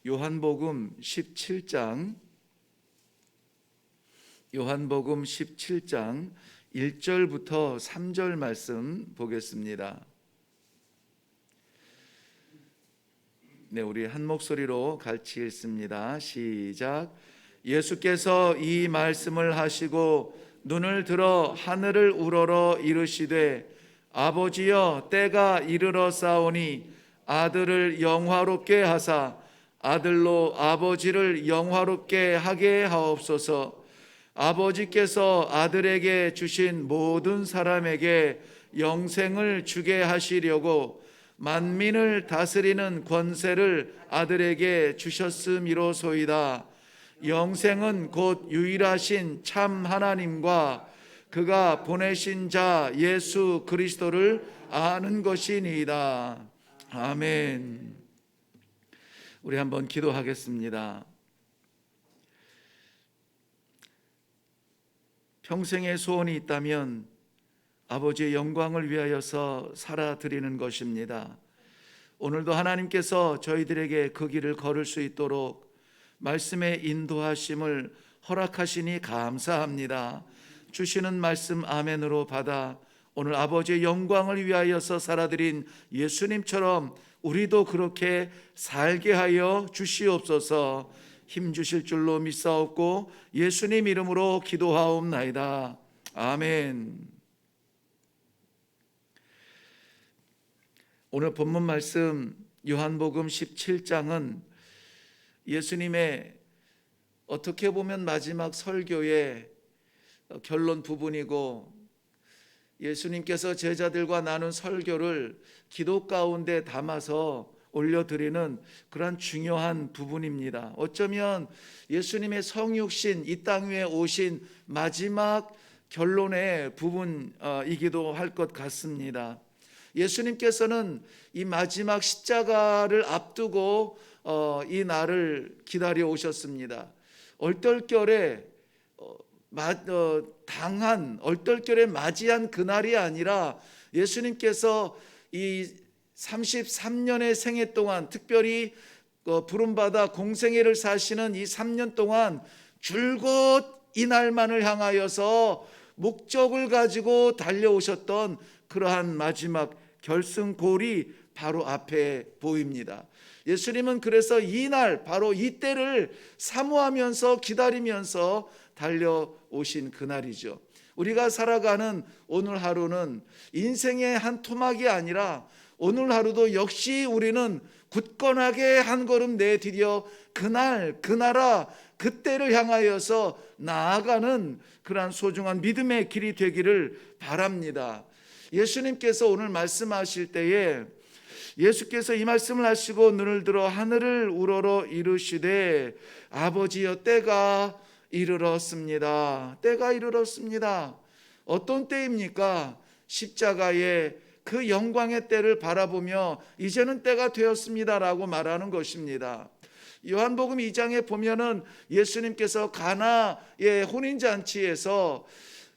요한복음 17장 1절부터 3절 말씀 보겠습니다. 네, 우리 한 목소리로 같이 읽습니다. 시작. 예수께서 이 말씀을 하시고 눈을 들어 하늘을 우러러 이르시되 아버지여, 때가 이르러 싸우니 아들을 영화롭게 하사 아들로 아버지를 영화롭게 하게 하옵소서. 아버지께서 아들에게 주신 모든 사람에게 영생을 주게 하시려고 만민을 다스리는 권세를 아들에게 주셨음이로소이다. 영생은 곧 유일하신 참 하나님과 그가 보내신 자 예수 그리스도를 아는 것이니이다. 아멘. 우리 한번 기도하겠습니다. 평생의 소원이 있다면 아버지의 영광을 위하여서 살아드리는 것입니다. 오늘도 하나님께서 저희들에게 그 길을 걸을 수 있도록 말씀의 인도하심을 허락하시니 감사합니다. 주시는 말씀 아멘으로 받아 오늘 아버지의 영광을 위하여서 살아드린 예수님처럼 우리도 그렇게 살게 하여 주시옵소서. 힘 주실 줄로 믿사옵고 예수님 이름으로 기도하옵나이다. 아멘. 오늘 본문 말씀 요한복음 17장은 예수님의 어떻게 보면 마지막 설교의 결론 부분이고, 예수님께서 제자들과 나눈 설교를 기도 가운데 담아서 올려드리는 그런 중요한 부분입니다. 어쩌면 예수님의 성육신, 이 땅 위에 오신 마지막 결론의 부분이기도 할 것 같습니다. 예수님께서는 이 마지막 십자가를 앞두고 이 날을 기다려 오셨습니다. 얼떨결에 맞이한 그날이 아니라 예수님께서 이 33년의 생애 동안, 특별히 부름받아 공생애를 사시는 이 3년 동안 줄곧 이 날만을 향하여서 목적을 가지고 달려오셨던 그러한 마지막 결승골이 바로 앞에 보입니다. 예수님은 그래서 이 날, 바로 이 때를 사모하면서 기다리면서 달려오신 그날이죠. 우리가 살아가는 오늘 하루는 인생의 한 토막이 아니라 오늘 하루도 역시 우리는 굳건하게 한 걸음 내디뎌 그날, 그 나라, 그때를 향하여서 나아가는 그러한 소중한 믿음의 길이 되기를 바랍니다. 예수님께서 오늘 말씀하실 때에 예수께서 이 말씀을 하시고 눈을 들어 하늘을 우러러 이르시되 아버지여, 때가 이르렀습니다. 때가 이르렀습니다. 어떤 때입니까? 십자가의 그 영광의 때를 바라보며 이제는 때가 되었습니다라고 말하는 것입니다. 요한복음 2장에 보면은 예수님께서 가나의 혼인잔치에서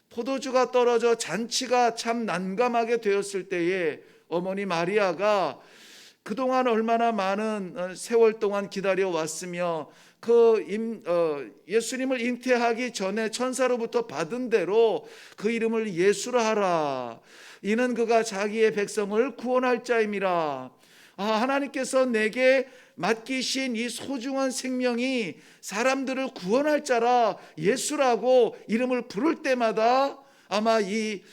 포도주가 떨어져 잔치가 참 난감하게 되었을 때에 어머니 마리아가 그동안 얼마나 많은 세월 동안 기다려 왔으며 예수님을 잉태하기 전에 천사로부터 받은 대로 그 이름을 예수라 하라. 이는 그가 자기의 백성을 구원할 자임이라. 하나님께서 내게 맡기신 이 소중한 생명이 사람들을 구원할 자라 예수라고 이름을 부를 때마다 아마 이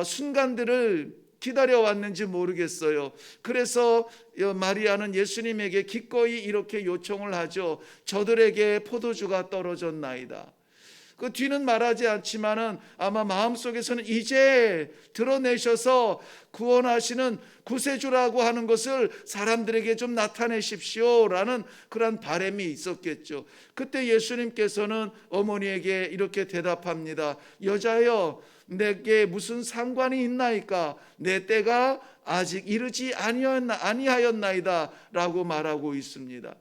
순간들을 기다려왔는지 모르겠어요. 그래서 마리아는 예수님에게 기꺼이 이렇게 요청을 하죠. 저들에게 포도주가 떨어졌나이다. 그 뒤는 말하지 않지만은 아마 마음속에서는 이제 드러내셔서 구원하시는 구세주라고 하는 것을 사람들에게 좀 나타내십시오라는 그런 바람이 있었겠죠. 그때 예수님께서는 어머니에게 이렇게 대답합니다. 여자여, 내게 무슨 상관이 있나이까? 내 때가 아직 이르지 아니하였나이다 라고 말하고 있습니다.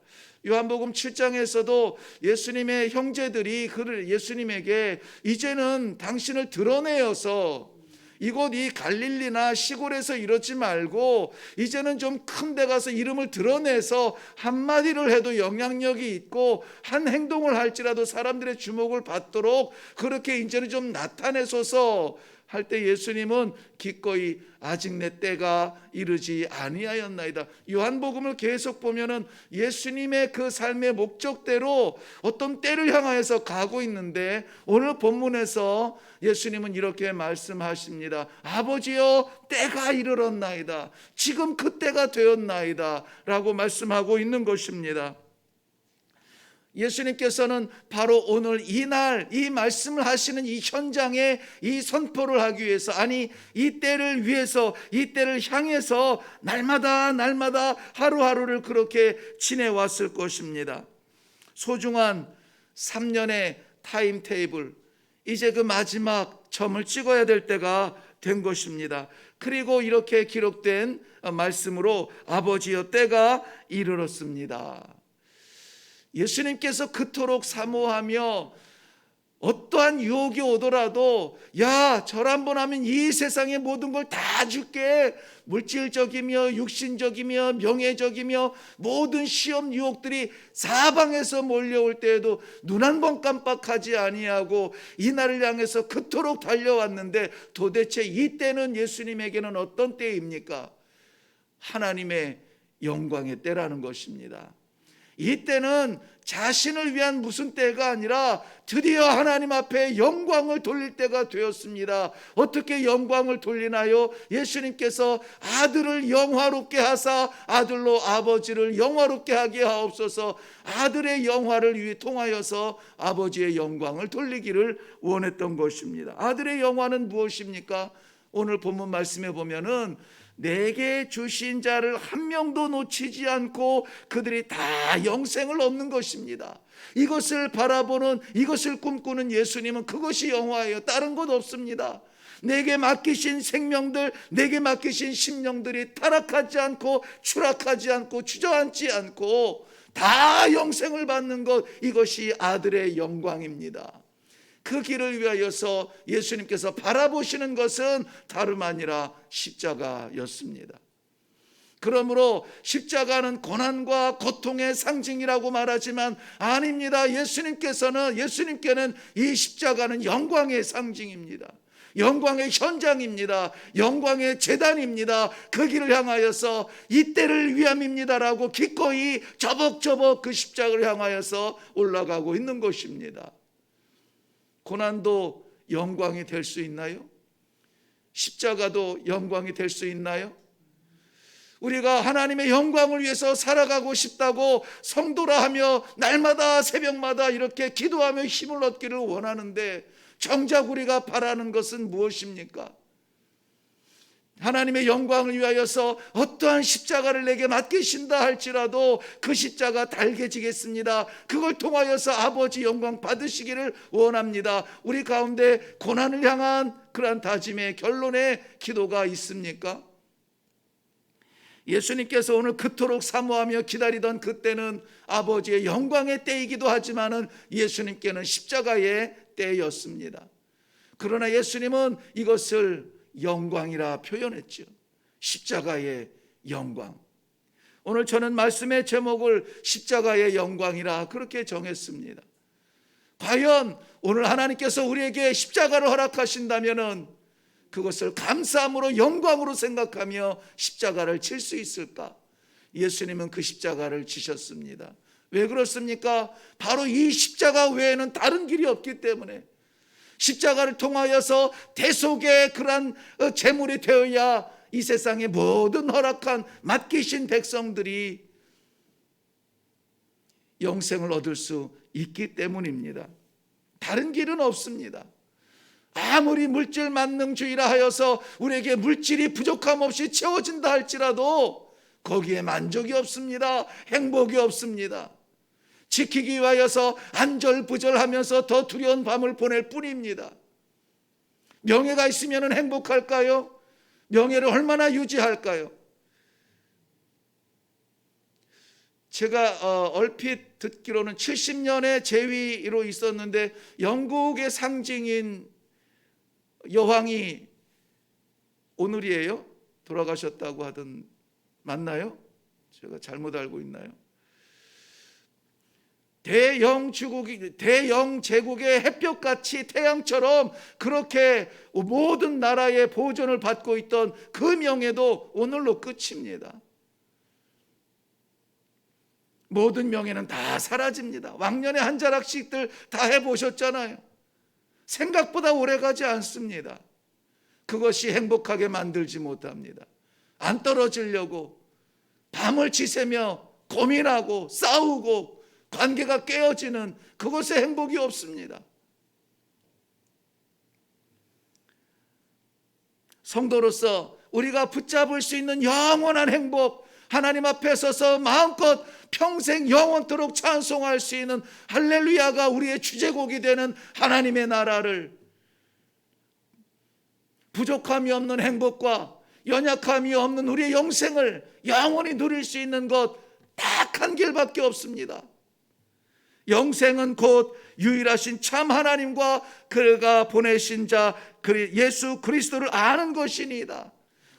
요한복음 7장에서도 예수님의 형제들이 예수님에게 이제는 당신을 드러내어서 이곳 이 갈릴리나 시골에서 이러지 말고 이제는 좀 큰 데 가서 이름을 드러내서 한마디를 해도 영향력이 있고 한 행동을 할지라도 사람들의 주목을 받도록 그렇게 이제는 좀 나타내소서 할 때 예수님은 기꺼이 아직 내 때가 이르지 아니하였나이다. 요한복음을 계속 보면은 예수님의 그 삶의 목적대로 어떤 때를 향하여서 가고 있는데 오늘 본문에서 예수님은 이렇게 말씀하십니다. 아버지여 때가 이르렀나이다. 지금 그 때가 되었나이다 라고 말씀하고 있는 것입니다. 예수님께서는 바로 오늘 이날 이 말씀을 하시는 이 현장에 이 선포를 하기 위해서, 아니 이 때를 위해서, 이 때를 향해서 날마다 하루하루를 그렇게 지내왔을 것입니다. 소중한 3년의 타임테이블, 이제 그 마지막 점을 찍어야 될 때가 된 것입니다. 그리고 이렇게 기록된 말씀으로 아버지여 때가 이르렀습니다. 예수님께서 그토록 사모하며 어떠한 유혹이 오더라도 야, 절 한번 하면 이 세상의 모든 걸 다 줄게, 물질적이며 육신적이며 명예적이며 모든 시험 유혹들이 사방에서 몰려올 때에도 눈 한 번 깜빡하지 아니하고 이 날을 향해서 그토록 달려왔는데 도대체 이 때는 예수님에게는 어떤 때입니까? 하나님의 영광의 때라는 것입니다. 이 때는 자신을 위한 무슨 때가 아니라 드디어 하나님 앞에 영광을 돌릴 때가 되었습니다. 어떻게 영광을 돌리나요? 예수님께서 아들을 영화롭게 하사 아들로 아버지를 영화롭게 하게 하옵소서. 아들의 영화를 통하여서 아버지의 영광을 돌리기를 원했던 것입니다. 아들의 영화는 무엇입니까? 오늘 본문 말씀에 보면은 내게 주신 자를 한 명도 놓치지 않고 그들이 다 영생을 얻는 것입니다. 이것을 바라보는, 이것을 꿈꾸는 예수님은 그것이 영화예요. 다른 것 없습니다. 내게 맡기신 생명들, 내게 맡기신 심령들이 타락하지 않고 추락하지 않고 주저앉지 않고 다 영생을 받는 것, 이것이 아들의 영광입니다. 그 길을 위하여서 예수님께서 바라보시는 것은 다름 아니라 십자가였습니다. 그러므로 십자가는 고난과 고통의 상징이라고 말하지만 아닙니다. 예수님께는 이 십자가는 영광의 상징입니다. 영광의 현장입니다. 영광의 제단입니다. 그 길을 향하여서 이 때를 위함입니다라고 기꺼이 저벅저벅 그 십자가를 향하여서 올라가고 있는 것입니다. 고난도 영광이 될 수 있나요? 십자가도 영광이 될 수 있나요? 우리가 하나님의 영광을 위해서 살아가고 싶다고 성도라 하며 날마다 새벽마다 이렇게 기도하며 힘을 얻기를 원하는데 정작 우리가 바라는 것은 무엇입니까? 하나님의 영광을 위하여서 어떠한 십자가를 내게 맡기신다 할지라도 그 십자가 달개지겠습니다. 그걸 통하여서 아버지 영광 받으시기를 원합니다. 우리 가운데 고난을 향한 그러한 다짐의 결론의 기도가 있습니까? 예수님께서 오늘 그토록 사모하며 기다리던 그때는 아버지의 영광의 때이기도 하지만은 예수님께는 십자가의 때였습니다. 그러나 예수님은 이것을 영광이라 표현했죠. 십자가의 영광. 오늘 저는 말씀의 제목을 십자가의 영광이라 그렇게 정했습니다. 과연 오늘 하나님께서 우리에게 십자가를 허락하신다면은 그것을 감사함으로 영광으로 생각하며 십자가를 칠 수 있을까? 예수님은 그 십자가를 지셨습니다. 왜 그렇습니까? 바로 이 십자가 외에는 다른 길이 없기 때문에, 십자가를 통하여서 대속의 그러한 제물이 되어야 이 세상의 모든 허락한 맡기신 백성들이 영생을 얻을 수 있기 때문입니다. 다른 길은 없습니다. 아무리 물질 만능주의라 하여서 우리에게 물질이 부족함 없이 채워진다 할지라도 거기에 만족이 없습니다. 행복이 없습니다. 지키기 위하여서 안절부절하면서 더 두려운 밤을 보낼 뿐입니다. 명예가 있으면 행복할까요? 명예를 얼마나 유지할까요? 제가 얼핏 듣기로는 70년의 재위로 있었는데 영국의 상징인 여왕이 오늘이에요? 돌아가셨다고 하던, 맞나요? 제가 잘못 알고 있나요? 대영 제국의 햇볕같이 태양처럼 그렇게 모든 나라의 보존을 받고 있던 그 명예도 오늘로 끝입니다. 모든 명예는 다 사라집니다. 왕년에 한 자락씩들 다 해보셨잖아요. 생각보다 오래가지 않습니다. 그것이 행복하게 만들지 못합니다. 안 떨어지려고 밤을 지새며 고민하고 싸우고 관계가 깨어지는 그것에 행복이 없습니다. 성도로서 우리가 붙잡을 수 있는 영원한 행복, 하나님 앞에 서서 마음껏 평생 영원토록 찬송할 수 있는 할렐루야가 우리의 주제곡이 되는 하나님의 나라를, 부족함이 없는 행복과 연약함이 없는 우리의 영생을 영원히 누릴 수 있는 것 딱 한 길밖에 없습니다. 영생은 곧 유일하신 참 하나님과 그가 보내신 자 예수 그리스도를 아는 것이니이다.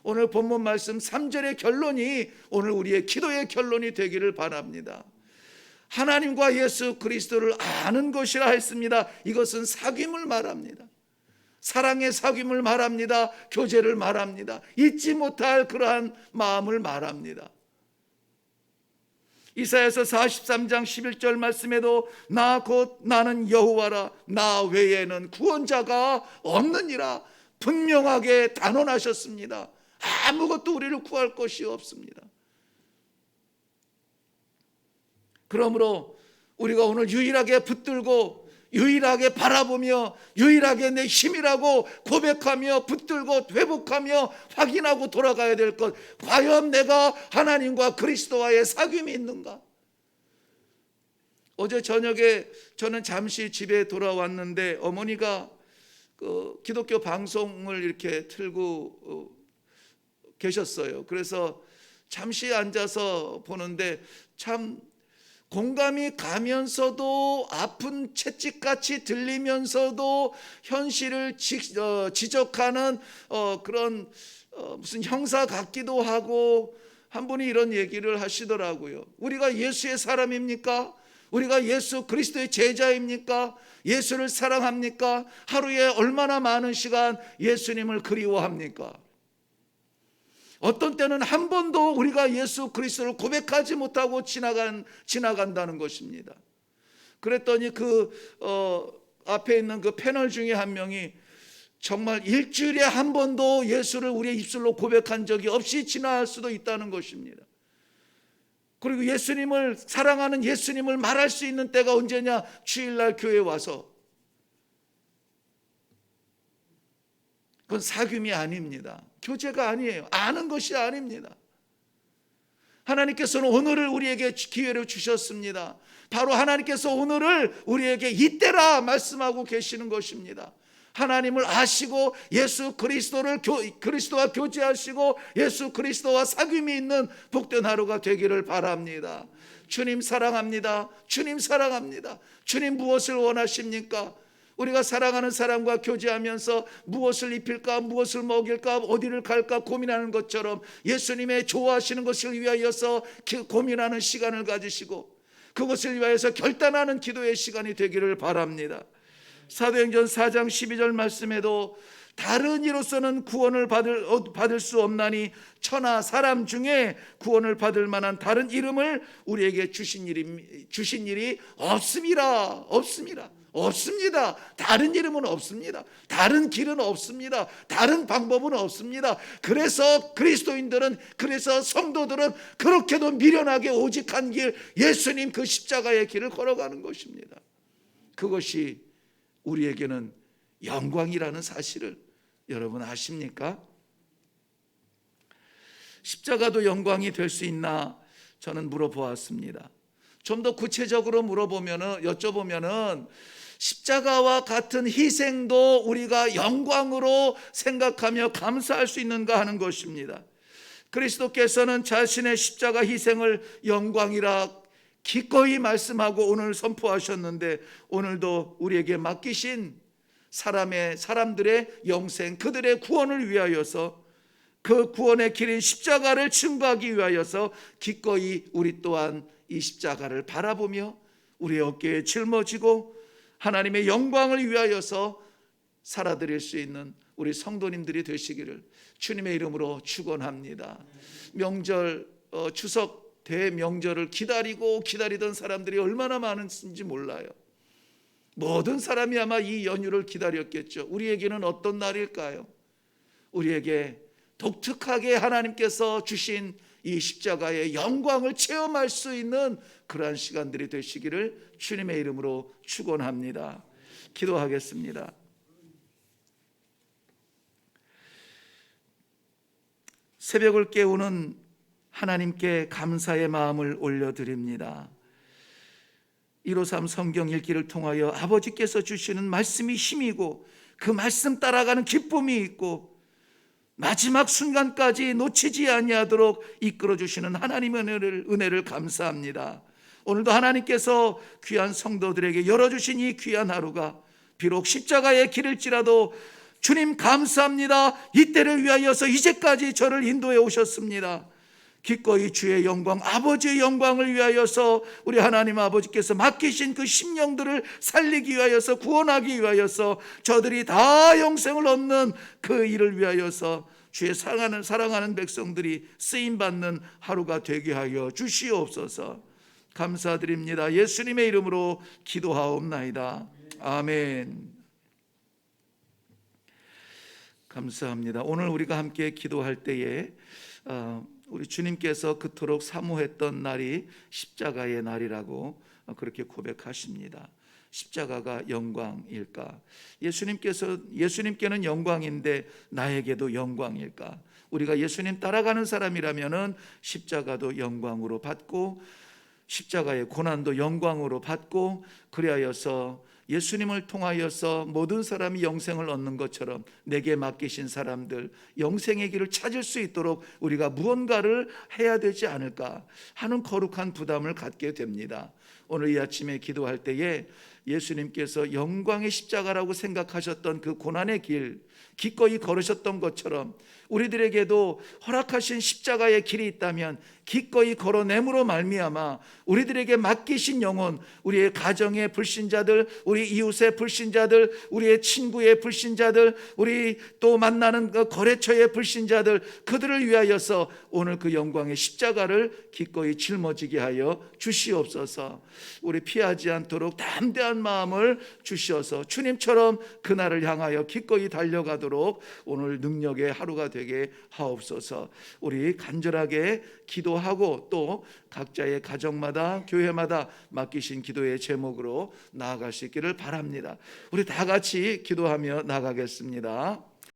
오늘 본문 말씀 3절의 결론이 오늘 우리의 기도의 결론이 되기를 바랍니다. 하나님과 예수 그리스도를 아는 것이라 했습니다. 이것은 사귐을 말합니다. 사랑의 사귐을 말합니다. 교제를 말합니다. 잊지 못할 그러한 마음을 말합니다. 이사야서 43장 11절 말씀에도 나 곧 나는 여호와라, 나 외에는 구원자가 없느니라 분명하게 단언하셨습니다. 아무것도 우리를 구할 것이 없습니다. 그러므로 우리가 오늘 유일하게 붙들고 유일하게 바라보며 유일하게 내 힘이라고 고백하며 붙들고 회복하며 확인하고 돌아가야 될 것, 과연 내가 하나님과 그리스도와의 사귐이 있는가? 어제 저녁에 저는 잠시 집에 돌아왔는데 어머니가 그 기독교 방송을 이렇게 틀고 계셨어요. 그래서 잠시 앉아서 보는데 참 공감이 가면서도 아픈 채찍같이 들리면서도 현실을 지적하는 그런 무슨 형사 같기도 하고, 한 분이 이런 얘기를 하시더라고요. 우리가 예수의 사람입니까? 우리가 예수 그리스도의 제자입니까? 예수를 사랑합니까? 하루에 얼마나 많은 시간 예수님을 그리워합니까? 어떤 때는 한 번도 우리가 예수 그리스도를 고백하지 못하고 지나간다는 것입니다. 그랬더니 앞에 있는 그 패널 중에 한 명이 정말 일주일에 한 번도 예수를 우리의 입술로 고백한 적이 없이 지나갈 수도 있다는 것입니다. 그리고 예수님을 사랑하는 예수님을 말할 수 있는 때가 언제냐? 주일날 교회에 와서. 그건 사귐이 아닙니다. 교제가 아니에요. 아는 것이 아닙니다. 하나님께서는 오늘을 우리에게 기회를 주셨습니다. 바로 하나님께서 오늘을 우리에게 이때라 말씀하고 계시는 것입니다. 하나님을 아시고 예수 그리스도와 교제하시고 예수 그리스도와 사귐이 있는 복된 하루가 되기를 바랍니다. 주님 사랑합니다. 주님 사랑합니다. 주님 무엇을 원하십니까? 우리가 사랑하는 사람과 교제하면서 무엇을 입힐까, 무엇을 먹일까, 어디를 갈까 고민하는 것처럼 예수님의 좋아하시는 것을 위하여서 고민하는 시간을 가지시고 그것을 위하여서 결단하는 기도의 시간이 되기를 바랍니다. 사도행전 4장 12절 말씀에도 다른 이로서는 구원을 받을 수 없나니 천하 사람 중에 구원을 받을 만한 다른 이름을 우리에게 주신 일이 없습니다. 없습니다. 다른 이름은 없습니다. 다른 길은 없습니다. 다른 방법은 없습니다. 그래서 그리스도인들은, 그래서 성도들은 그렇게도 미련하게 오직 한 길, 예수님 그 십자가의 길을 걸어가는 것입니다. 그것이 우리에게는 영광이라는 사실을 여러분 아십니까? 십자가도 영광이 될 수 있나 저는 물어보았습니다. 좀 더 구체적으로 여쭤보면은 십자가와 같은 희생도 우리가 영광으로 생각하며 감사할 수 있는가 하는 것입니다. 그리스도께서는 자신의 십자가 희생을 영광이라 기꺼이 말씀하고 오늘 선포하셨는데, 오늘도 우리에게 맡기신 사람들의 영생, 그들의 구원을 위하여서 그 구원의 길인 십자가를 증거하기 위하여서 기꺼이 우리 또한 이 십자가를 바라보며 우리의 어깨에 짊어지고 하나님의 영광을 위하여서 살아드릴 수 있는 우리 성도님들이 되시기를 주님의 이름으로 축원합니다. 명절 추석 대명절을 기다리던 사람들이 얼마나 많은지 몰라요. 모든 사람이 아마 이 연휴를 기다렸겠죠. 우리에게는 어떤 날일까요? 우리에게 독특하게 하나님께서 주신 이 십자가의 영광을 체험할 수 있는 그러한 시간들이 되시기를 주님의 이름으로 축원합니다. 기도하겠습니다. 새벽을 깨우는 하나님께 감사의 마음을 올려드립니다. 153 성경 읽기를 통하여 아버지께서 주시는 말씀이 힘이고 그 말씀 따라가는 기쁨이 있고 마지막 순간까지 놓치지 아니하도록 이끌어 주시는 하나님의 은혜를 감사합니다. 오늘도 하나님께서 귀한 성도들에게 열어주신 이 귀한 하루가 비록 십자가의 길일지라도 주님 감사합니다. 이때를 위하여서 이제까지 저를 인도해 오셨습니다. 기꺼이 주의 영광, 아버지의 영광을 위하여서 우리 하나님 아버지께서 맡기신 그 심령들을 살리기 위하여서, 구원하기 위하여서, 저들이 다 영생을 얻는 그 일을 위하여서 주의 사랑하는 백성들이 쓰임받는 하루가 되게 하여 주시옵소서. 감사드립니다. 예수님의 이름으로 기도하옵나이다. 아멘. 감사합니다. 오늘 우리가 함께 기도할 때에 우리 주님께서 그토록 사모했던 날이 십자가의 날이라고 그렇게 고백하십니다. 십자가가 영광일까? 예수님께는 영광인데 나에게도 영광일까? 우리가 예수님 따라가는 사람이라면은 십자가도 영광으로 받고 십자가의 고난도 영광으로 받고 그리하여서 예수님을 통하여서 모든 사람이 영생을 얻는 것처럼 내게 맡기신 사람들 영생의 길을 찾을 수 있도록 우리가 무언가를 해야 되지 않을까 하는 거룩한 부담을 갖게 됩니다. 오늘 이 아침에 기도할 때에 예수님께서 영광의 십자가라고 생각하셨던 그 고난의 길 기꺼이 걸으셨던 것처럼 우리들에게도 허락하신 십자가의 길이 있다면 기꺼이 걸어냄으로 말미암아 우리들에게 맡기신 영혼, 우리의 가정의 불신자들, 우리 이웃의 불신자들, 우리의 친구의 불신자들, 우리 또 만나는 그 거래처의 불신자들, 그들을 위하여서 오늘 그 영광의 십자가를 기꺼이 짊어지게 하여 주시옵소서. 우리 피하지 않도록 담대한 마음을 주시어서 주님처럼 그날을 향하여 기꺼이 달려가도록 오늘 능력의 하루가 되게 하옵소서. 우리 간절하게 기도하고 또 각자의 가정마다 교회마다 맡기신 기도의 제목으로 나아갈 수 있기를 바랍니다. 우리 다 같이 기도하며 나가겠습니다.